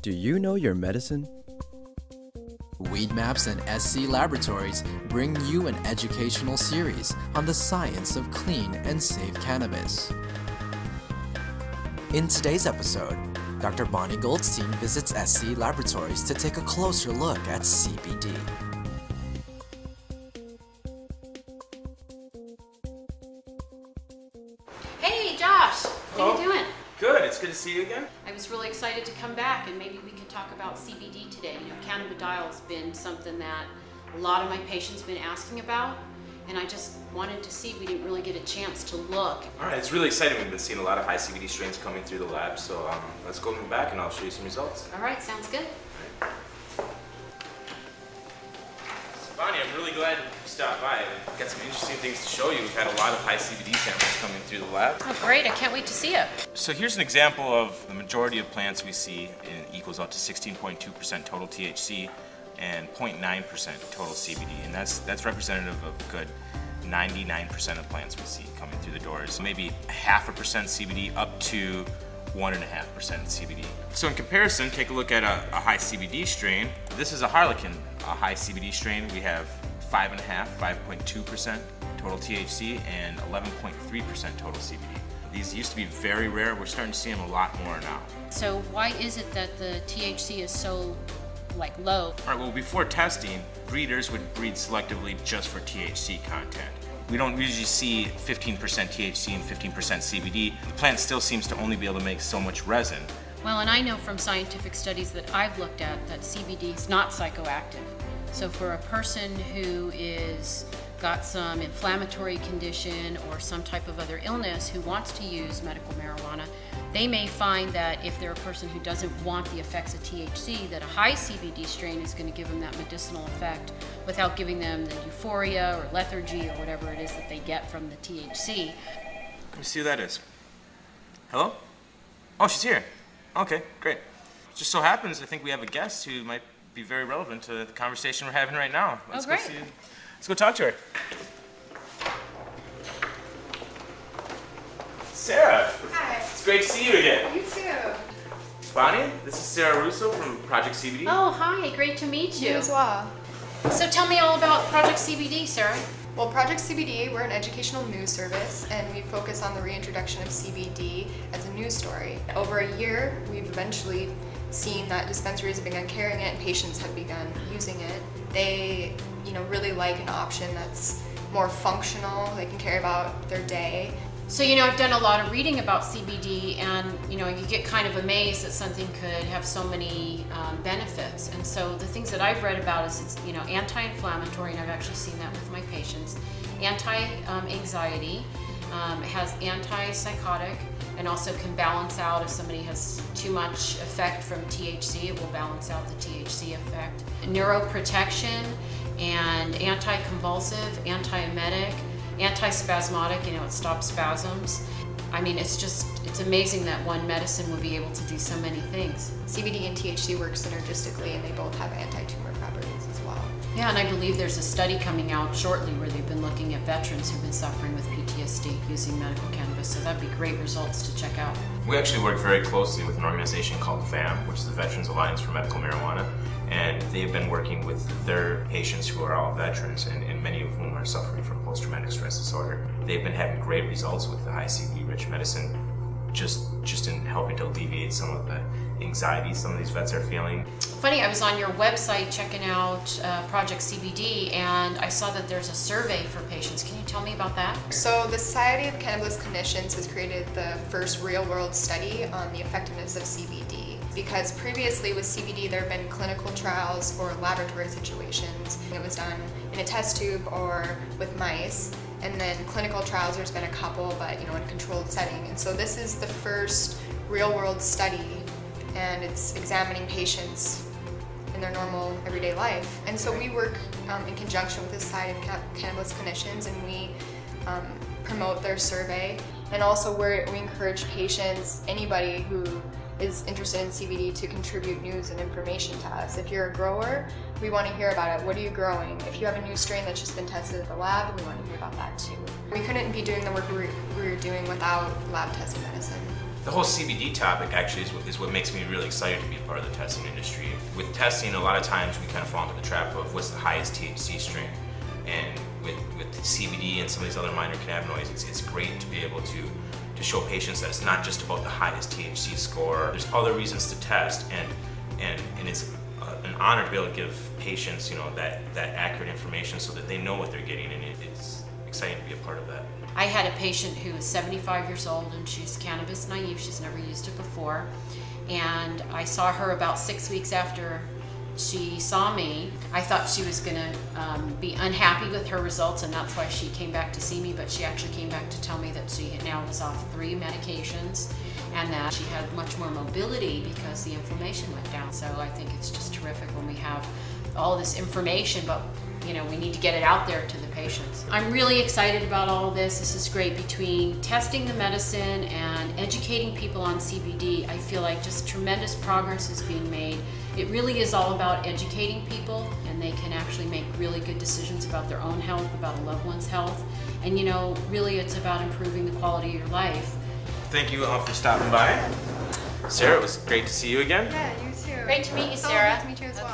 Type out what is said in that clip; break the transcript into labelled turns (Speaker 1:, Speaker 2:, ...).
Speaker 1: Do you know your medicine?
Speaker 2: Weed Maps and SC Laboratories bring you an educational series on the science of clean and safe cannabis. In today's episode, Dr. Bonnie Goldstein visits SC Laboratories to take a closer look at CBD.
Speaker 3: Hey Josh, how you doing?
Speaker 4: Good, it's good to see you again.
Speaker 3: I was really excited to come back and maybe we could talk about CBD today. You know, cannabidiol's been something that a lot of my patients been asking about, and I just wanted to see, we didn't really get a chance to look.
Speaker 4: All right, it's really exciting. We've been seeing a lot of high CBD strains coming through the lab, so let's go back and I'll show you some results.
Speaker 3: All right, sounds good.
Speaker 4: All right. So Bonnie, I'm really glad you stopped by. I've got some interesting things to show you. We've had a lot of high CBD samples coming through the lab.
Speaker 3: Oh great, I can't wait to see it.
Speaker 4: So here's an example of the majority of plants we see. It equals out to 16.2% total THC and 0.9% total CBD, and that's representative of a good 99% of plants we see coming through the doors. Maybe 0.5% CBD up to 1.5% CBD. So in comparison, take a look at a high CBD strain. This is a Harlequin, a high CBD strain. We have 5.2% total THC and 11.3% total CBD. These used to be very rare. We're starting to see them a lot more now.
Speaker 3: So why is it that the THC is so low?
Speaker 4: All right, well, before testing, breeders would breed selectively just for THC content. We don't usually see 15% THC and 15% CBD. The plant still seems to only be able to make so much resin.
Speaker 3: Well, and I know from scientific studies that I've looked at that CBD is not psychoactive. So for a person who is got some inflammatory condition or some type of other illness who wants to use medical marijuana, they may find that if they're a person who doesn't want the effects of THC, that a high CBD strain is going to give them that medicinal effect without giving them the euphoria or lethargy or whatever it is that they get from the THC.
Speaker 4: Let me see who that is. Hello? Oh, she's here. Okay, great. Just so happens, I think we have a guest who might be very relevant to the conversation we're having right now. Let's
Speaker 3: great.
Speaker 4: Let's go talk to her. Sarah.
Speaker 5: Hi.
Speaker 4: It's great to see you again.
Speaker 5: You too.
Speaker 4: Bonnie, this is Sarah Russo from Project CBD.
Speaker 3: Oh, hi, great to meet you.
Speaker 5: You as well.
Speaker 3: So tell me all about Project CBD, Sarah.
Speaker 5: Well, Project CBD, we're an educational news service, and we focus on the reintroduction of CBD as a news story. Over a year, we've eventually seen that dispensaries have begun carrying it and patients have begun using it. They, really like an option that's more functional. They can carry about their day.
Speaker 3: So, I've done a lot of reading about CBD, and, you get kind of amazed that something could have so many benefits. And so the things that I've read about is it's, anti-inflammatory, and I've actually seen that with my patients. Anti-anxiety, has anti-psychotic, and also can balance out if somebody has too much effect from THC, it will balance out the THC effect. Neuroprotection and anti-convulsive, anti-emetic, anti-spasmodic, it stops spasms. I mean, it's amazing that one medicine would be able to do so many things.
Speaker 5: CBD and THC work synergistically, and they both have anti-tumor properties as well.
Speaker 3: Yeah, and I believe there's a study coming out shortly where they've been looking at veterans who've been suffering with PTSD using medical cannabis, so that'd be great results to check out.
Speaker 4: We actually work very closely with an organization called VAM, which is the Veterans Alliance for Medical Marijuana, and they've been working with their patients who are all veterans, and many of whom are suffering from post-traumatic stress disorder. They've been having great results with the high CBD-rich medicine, just in helping to alleviate some of the anxiety some of these vets are feeling.
Speaker 3: Funny, I was on your website checking out Project CBD, and I saw that there's a survey for patients. Can you tell me about that?
Speaker 5: So the Society of Cannabis Clinicians has created the first real-world study on the effectiveness of CBD. Because previously with CBD there have been clinical trials or laboratory situations. It was done in a test tube or with mice. And then clinical trials, there's been a couple, but in a controlled setting. And so this is the first real-world study, and it's examining patients in their normal everyday life. And so we work in conjunction with the Society of Cannabis Clinicians, and we promote their survey. And also we encourage patients, anybody who is interested in CBD, to contribute news and information to us. If you're a grower, we want to hear about it. What are you growing? If you have a new strain that's just been tested at the lab, we want to hear about that too. We couldn't be doing the work we were doing without lab tested medicine.
Speaker 4: The whole CBD topic actually is what makes me really excited to be a part of the testing industry. With testing, a lot of times we kind of fall into the trap of what's the highest THC strain. And with the CBD and some of these other minor cannabinoids, it's great to be able to show patients that it's not just about the highest THC score. There's other reasons to test, and it's an honor to be able to give patients, that accurate information so that they know what they're getting, and it's exciting to be a part of that.
Speaker 3: I had a patient who is 75 years old and she's cannabis naive. She's never used it before. And I saw her about 6 weeks after she saw me. I thought she was going to be unhappy with her results, and that's why she came back to see me, but she actually came back to tell me that she now was off 3 medications and that she had much more mobility because the inflammation went down. So I think it's just terrific when we have all this information, but we need to get it out there to the patients. I'm really excited about all of this. This is great. Between testing the medicine and educating people on CBD, I feel like just tremendous progress is being made. It really is all about educating people, and they can actually make really good decisions about their own health, about a loved one's health. And really it's about improving the quality of your life.
Speaker 4: Thank you all for stopping by. Sarah, it was great to see you again.
Speaker 5: Yeah, you too.
Speaker 3: Great to meet you, Sarah.
Speaker 5: Great to meet you as well.